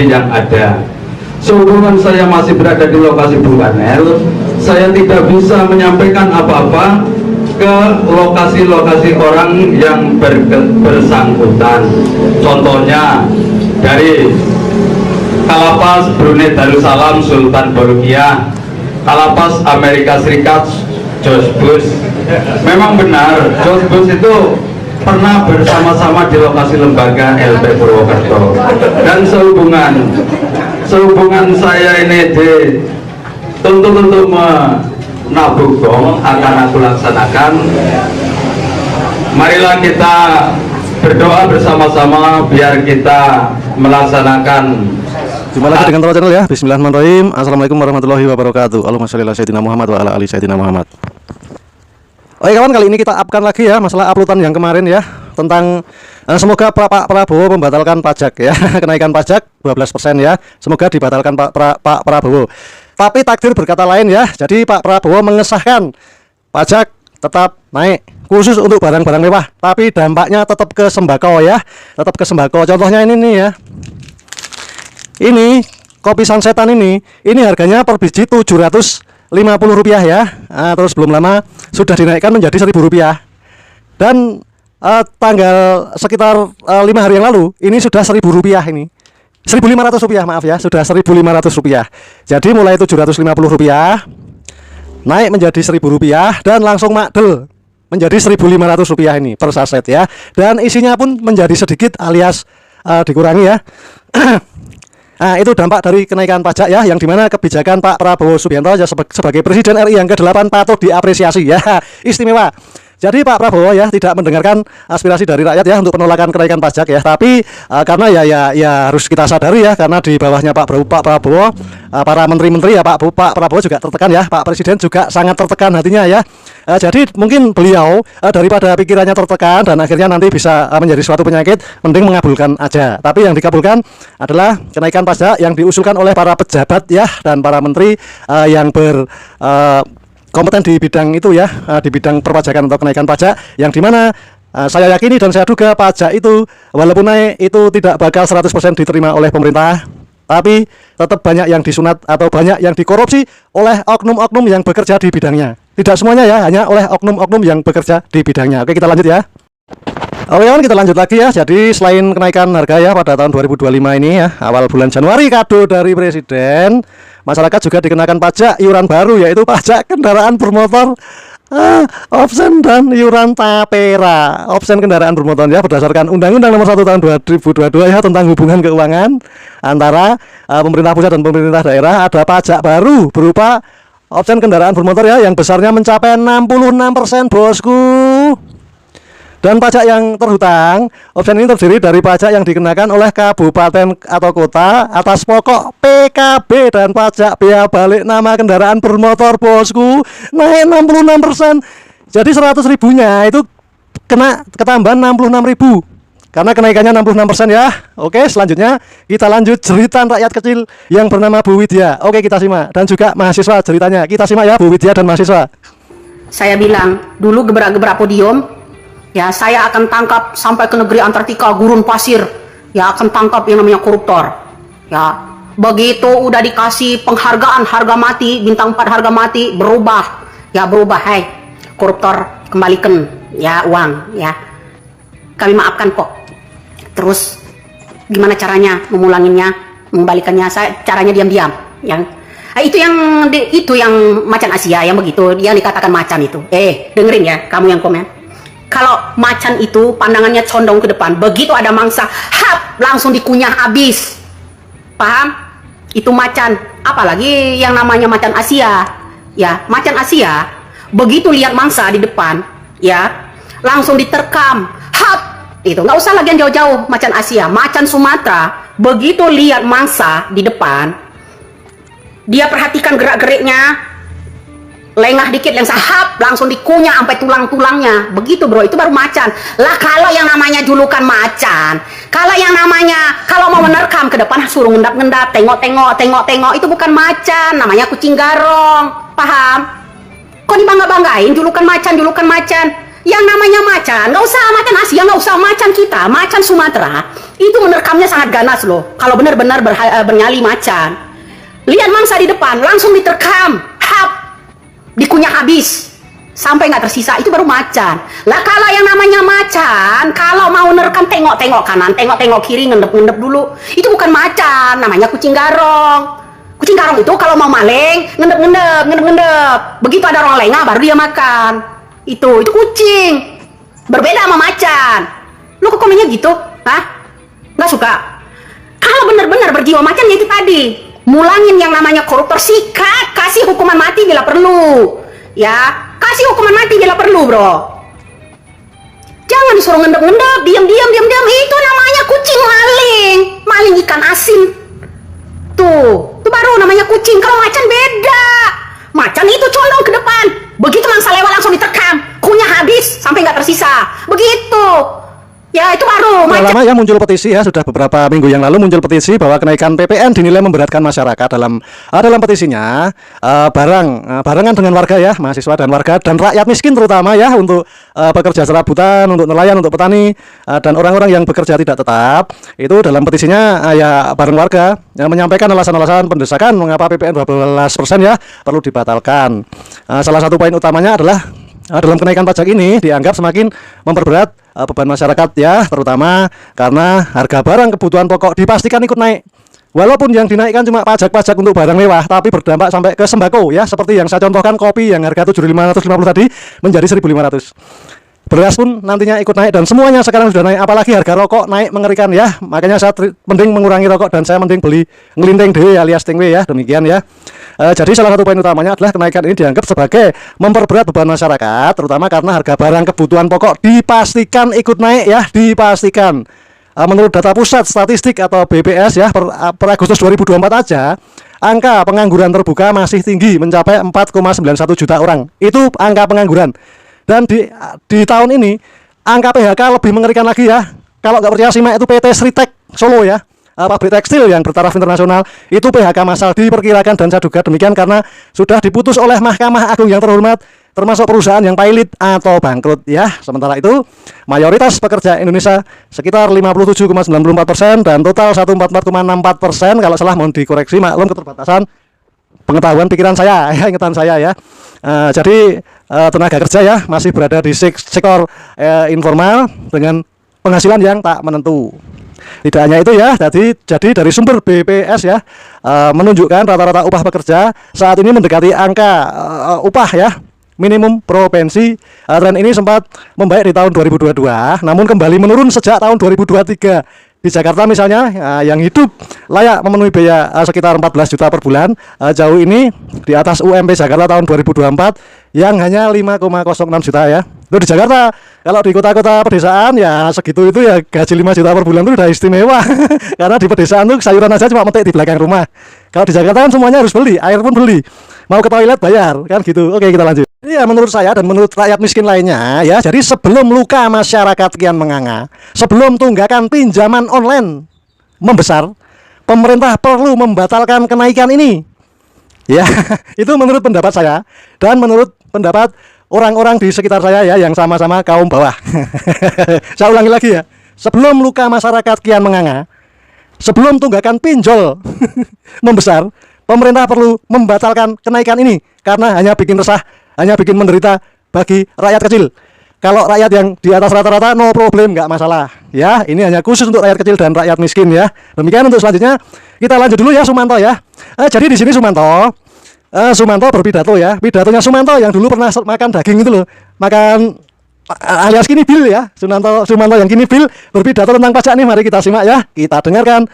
seperti yang ada. Sehubungan saya masih berada di lokasi Bung Karnel, saya tidak bisa menyampaikan apa-apa ke lokasi-lokasi orang yang bersangkutan. Contohnya dari Kalapas Brunei Darussalam Sultan Bolkiah, Kalapas Amerika Serikat George Bush. Memang benar, George Bush itu pernah bersama-sama di lokasi lembaga LP Purwokerto, dan sehubungan saya ini dituntut untuk menabung gong akan aku laksanakan. Marilah kita berdoa bersama-sama biar kita melaksanakan. Jumpa lagi dengan Tolo Channel ya. Bismillahirrahmanirrahim. Assalamualaikum warahmatullahi wabarakatuh. Allahumma sholli ala sayyidina Muhammad wa ala ali sayyidina Muhammad. Oke kawan, kali ini kita upkan lagi ya masalah uploadan yang kemarin ya, tentang semoga Pak Prabowo membatalkan pajak ya. Kenaikan pajak 12% ya, semoga dibatalkan Pak Prabowo. Tapi takdir berkata lain ya. Jadi Pak Prabowo mengesahkan pajak tetap naik khusus untuk barang-barang mewah, tapi dampaknya tetap ke sembako ya, tetap ke sembako. Contohnya ini nih ya, ini kopi Sunsetan ini harganya per biji 750 rupiah ya. Terus belum lama sudah dinaikkan menjadi 1000 rupiah. Dan tanggal sekitar 5 hari yang lalu ini sudah 1000 rupiah, ini 1500 rupiah, maaf ya, sudah 1500 rupiah. Jadi mulai 750 rupiah naik menjadi 1000 rupiah dan langsung makdel menjadi 1500 rupiah ini per saset ya. Dan isinya pun menjadi sedikit alias dikurangi ya. Nah, itu dampak dari kenaikan pajak ya, yang dimana kebijakan Pak Prabowo Subianto ya, sebagai Presiden RI yang ke-8 patut diapresiasi ya, istimewa. Jadi Pak Prabowo ya tidak mendengarkan aspirasi dari rakyat ya untuk penolakan kenaikan pajak ya. Tapi karena ya harus kita sadari ya, karena di bawahnya Pak Prabowo para menteri-menteri ya, Pak Prabowo juga tertekan ya, Pak Presiden juga sangat tertekan hatinya ya. Jadi mungkin beliau daripada pikirannya tertekan dan akhirnya nanti bisa menjadi suatu penyakit, mending mengabulkan aja. Tapi yang dikabulkan adalah kenaikan pajak yang diusulkan oleh para pejabat ya dan para menteri yang kompeten di bidang itu ya, di bidang perpajakan atau kenaikan pajak, yang dimana saya yakini dan saya duga pajak itu walaupun naik itu tidak bakal 100% diterima oleh pemerintah, tapi tetap banyak yang disunat atau banyak yang dikorupsi oleh oknum-oknum yang bekerja di bidangnya. Tidak semuanya ya, hanya oleh oknum-oknum yang bekerja di bidangnya. Oke, kita lanjut ya. Oke kawan, kita lanjut lagi ya. Jadi selain kenaikan harga ya pada tahun 2025 ini ya, awal bulan Januari, kado dari Presiden, masyarakat juga dikenakan pajak iuran baru, yaitu pajak kendaraan bermotor, opsen dan iuran tapera. Opsen kendaraan bermotor ya, berdasarkan Undang-Undang Nomor 1 Tahun 2022 ya, tentang hubungan keuangan antara pemerintah pusat dan pemerintah daerah, ada pajak baru berupa opsen kendaraan bermotor ya, yang besarnya mencapai 66% bosku. Dan pajak yang terhutang, opsi ini terdiri dari pajak yang dikenakan oleh kabupaten atau kota atas pokok PKB dan pajak bea balik nama kendaraan bermotor bosku, naik 66%. Jadi 100 ribunya itu kena ketambahan 66 ribu karena kenaikannya 66% ya. Oke, selanjutnya kita lanjut jeritan rakyat kecil yang bernama Bu Widya. Oke, kita simak, dan juga mahasiswa ceritanya. Kita simak ya, Bu Widya dan mahasiswa. Saya bilang dulu gebrak-gebrak podium ya, saya akan tangkap sampai ke negeri Antartika, gurun pasir ya, akan tangkap yang namanya koruptor ya. Begitu udah dikasih penghargaan harga mati, bintang 4 harga mati, berubah ya, berubah. Hai koruptor, kembalikan ya uang ya, kami maafkan kok. Terus gimana caranya memulanginya, mengembalikannya? Saya caranya diam-diam ya. Itu yang macan Asia yang begitu, yang dikatakan macan itu. Dengerin ya kamu yang komen. Kalau macan itu pandangannya condong ke depan, begitu ada mangsa, hap, langsung dikunyah habis. Paham? Itu macan. Apalagi yang namanya macan Asia. Ya, macan Asia, begitu lihat mangsa di depan, ya, langsung diterkam. Hap, itu nggak usah lagi yang jauh-jauh. Macan Asia, macan Sumatera, begitu lihat mangsa di depan, dia perhatikan gerak-geriknya, lengah dikit yang sahab langsung dikunyah sampai tulang-tulangnya. Begitu bro, itu baru macan. Lah kalau yang namanya julukan macan, kalau yang namanya kalau mau menerkam ke depan suruh ngendap-ngendap, tengok-tengok, itu bukan macan, namanya kucing garong. Paham? Kok dibangga-banggain julukan macan? Yang namanya macan, nggak usah macan Asia, nggak usah macan kita, macan Sumatera. Itu menerekamnya sangat ganas loh. Kalau benar-benar bernyali macan. Lihat mangsa di depan, langsung diterkam, hap, dikunyah habis. Sampai nggak tersisa, itu baru macan. Lah kalau yang namanya macan, kalau mau nerekam tengok-tengok kanan, tengok-tengok kiri, ngendep-ngendep dulu. Itu bukan macan, namanya kucing garong. Kucing garong itu kalau mau maling, ngendep-ngendep. Begitu ada orang lengah, baru dia makan. Itu kucing. Berbeda sama macan. Lo kok komennya gitu? Hah? Nggak suka? Kalau benar-benar berjiwa macan, ya itu tadi. Mulangin yang namanya koruptor, sikat, kasih hukuman mati bila perlu. Ya, kasih hukuman mati bila perlu, bro. Jangan disuruh ngendep-ngendep, diam. Itu namanya kucing maling. Maling ikan asin. Tuh baru namanya kucing. Kalau macan beda. Macan itu condong ke depan. Begitu mangsa lewat langsung diterkam. Kunyah habis, sampai nggak tersisa. Begitu. Ya, itu baru Sudah lama ya muncul petisi ya, sudah beberapa minggu yang lalu muncul petisi bahwa kenaikan PPN dinilai memberatkan masyarakat. Dalam petisinya barengan dengan warga ya, mahasiswa dan warga dan rakyat miskin terutama ya, untuk pekerja serabutan, untuk nelayan, untuk petani, dan orang-orang yang bekerja tidak tetap. Itu dalam petisinya ya bareng warga yang menyampaikan alasan-alasan pendesakan mengapa PPN 12% ya perlu dibatalkan. Salah satu poin utamanya adalah dalam kenaikan pajak ini dianggap semakin memperberat beban masyarakat ya, terutama karena harga barang kebutuhan pokok dipastikan ikut naik. Walaupun yang dinaikkan cuma pajak-pajak untuk barang mewah, tapi berdampak sampai ke sembako ya, seperti yang saya contohkan, kopi yang harga 7.550 tadi menjadi 1.500. Beras pun nantinya ikut naik dan semuanya sekarang sudah naik, apalagi harga rokok naik mengerikan ya. Makanya saya mending mengurangi rokok dan saya mending beli ngelinting dewe alias tingwe ya, demikian ya. Jadi salah satu poin utamanya adalah kenaikan ini dianggap sebagai memperberat beban masyarakat, terutama karena harga barang kebutuhan pokok dipastikan ikut naik ya, dipastikan. Menurut data Pusat Statistik atau BPS ya, per Agustus 2024 aja, angka pengangguran terbuka masih tinggi mencapai 4,91 juta orang. Itu angka pengangguran. Dan di tahun ini angka PHK lebih mengerikan lagi ya. Kalau nggak percaya simak itu PT Sritek Solo ya, pabrik tekstil yang bertaraf internasional, itu PHK massal diperkirakan, dan saya duga demikian karena sudah diputus oleh Mahkamah Agung yang terhormat, termasuk perusahaan yang pailit atau bangkrut ya. Sementara itu mayoritas pekerja Indonesia sekitar 57,94% dan total 144,64%. Kalau salah mohon dikoreksi, maklum keterbatasan pengetahuan pikiran saya ya, ingatan saya ya. Jadi tenaga kerja ya masih berada di sektor informal dengan penghasilan yang tak menentu. Tidak hanya itu ya, jadi dari sumber BPS ya menunjukkan rata-rata upah pekerja saat ini mendekati angka upah ya minimum provinsi. Tren ini sempat membaik di tahun 2022, namun kembali menurun sejak tahun 2023. Di Jakarta misalnya yang hidup layak memenuhi biaya sekitar 14 juta per bulan, jauh ini di atas UMP Jakarta tahun 2024 yang hanya 5,06 juta ya. Itu di Jakarta. Kalau di kota-kota pedesaan ya segitu itu ya, gaji 5 juta per bulan itu udah istimewa. Karena di pedesaan tuh sayuran aja cuma metik di belakang rumah. Kalau di Jakarta kan semuanya harus beli, air pun beli, mau ke toilet bayar kan gitu. Oke, kita lanjut. Iya, menurut saya dan menurut rakyat miskin lainnya ya, jadi sebelum luka masyarakat kian menganga, sebelum tunggakan pinjaman online membesar, pemerintah perlu membatalkan kenaikan ini. Ya, itu menurut pendapat saya dan menurut pendapat orang-orang di sekitar saya ya, yang sama-sama kaum bawah. Saya ulangi lagi ya, sebelum luka masyarakat kian menganga, sebelum tunggakan pinjol membesar, pemerintah perlu membatalkan kenaikan ini karena hanya bikin resah, hanya bikin menderita bagi rakyat kecil. Kalau rakyat yang di atas rata-rata no problem, nggak masalah ya. Ini hanya khusus untuk rakyat kecil dan rakyat miskin ya. Demikian untuk selanjutnya, kita lanjut dulu ya Sumanto ya. Jadi di sini Sumanto berpidato ya. Pidatonya Sumanto yang dulu pernah makan daging itu loh, makan alias Kini Bill ya. Sumanto yang Kini Bill berpidato tentang pajak nih. Mari kita simak ya. Kita dengarkan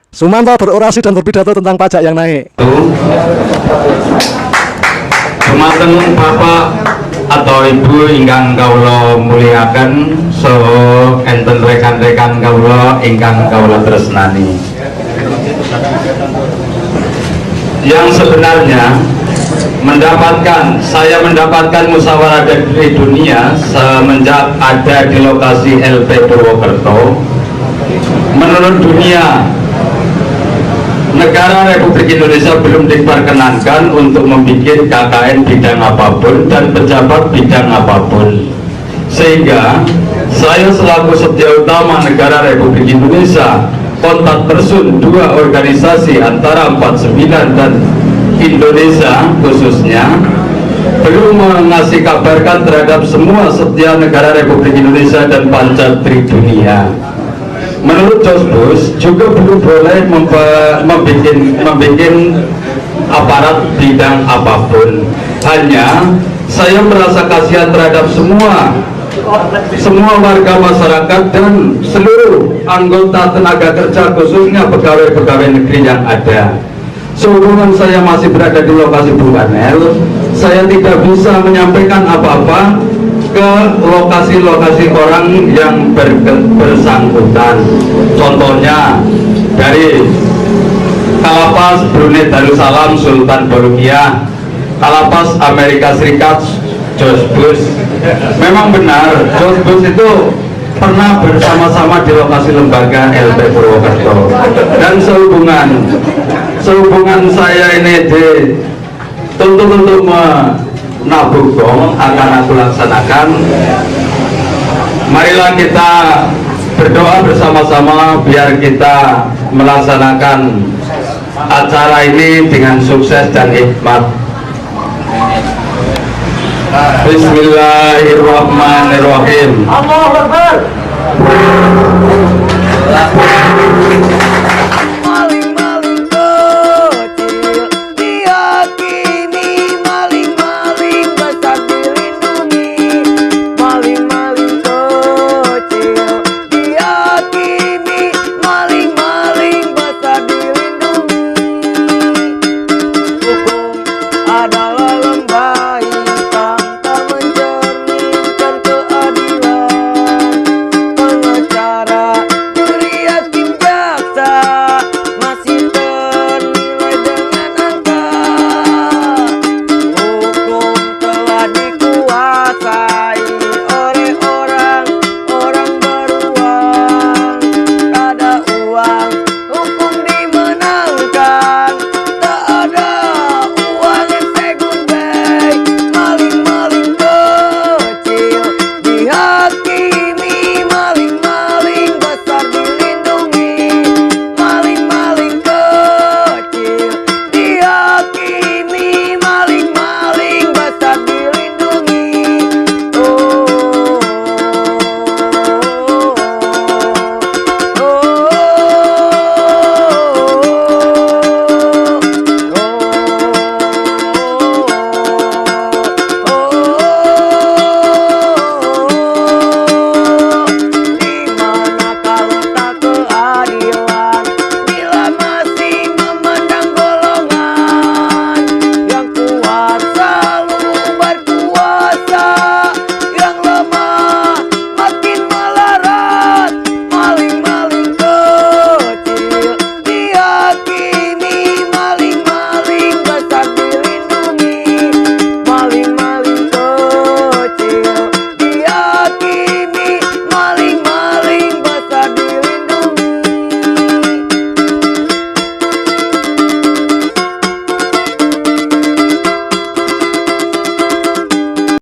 Sumanto berorasi dan berpidato tentang pajak yang naik. Dumateng Bapak atau Ibu ingkang kawula muliaken, so enten rekan-rekan kawula ingkang kawula tresnani. Yang sebenarnya saya mendapatkan musyawarah dari dunia semenjak ada di lokasi LP Purwokerto. Menurut dunia, negara Republik Indonesia belum diperkenankan untuk membuat KKN bidang apapun dan pejabat bidang apapun, sehingga Saya selaku Setiautama Negara Republik Indonesia, kontak person 2 organisasi antara 49 dan Indonesia khususnya, belum mengasih kabarkan terhadap semua setia negara Republik Indonesia dan panca Tridunia. Menurut George Bush juga belum boleh membuat aparat bidang apapun. Hanya saya merasa kasihan terhadap semua warga masyarakat dan seluruh anggota tenaga kerja, khususnya pegawai-pegawai negeri yang ada. Sehubungan saya masih berada di lokasi Bung Karnel, saya tidak bisa menyampaikan apa-apa ke lokasi-lokasi orang yang bersangkutan. Contohnya dari Kalapas Brunei Darussalam Sultan Bolkiah, Kalapas Amerika Serikat George Bush. Memang benar George Bush itu pernah bersama-sama di lokasi lembaga LP Purwokerto, dan sehubungan saya ini dituntut untuk menabung gong akan aku laksanakan. Marilah kita berdoa bersama-sama biar kita melaksanakan acara ini dengan sukses dan hikmat. Bismillahirrahmanirrahim. Allahu Akbar.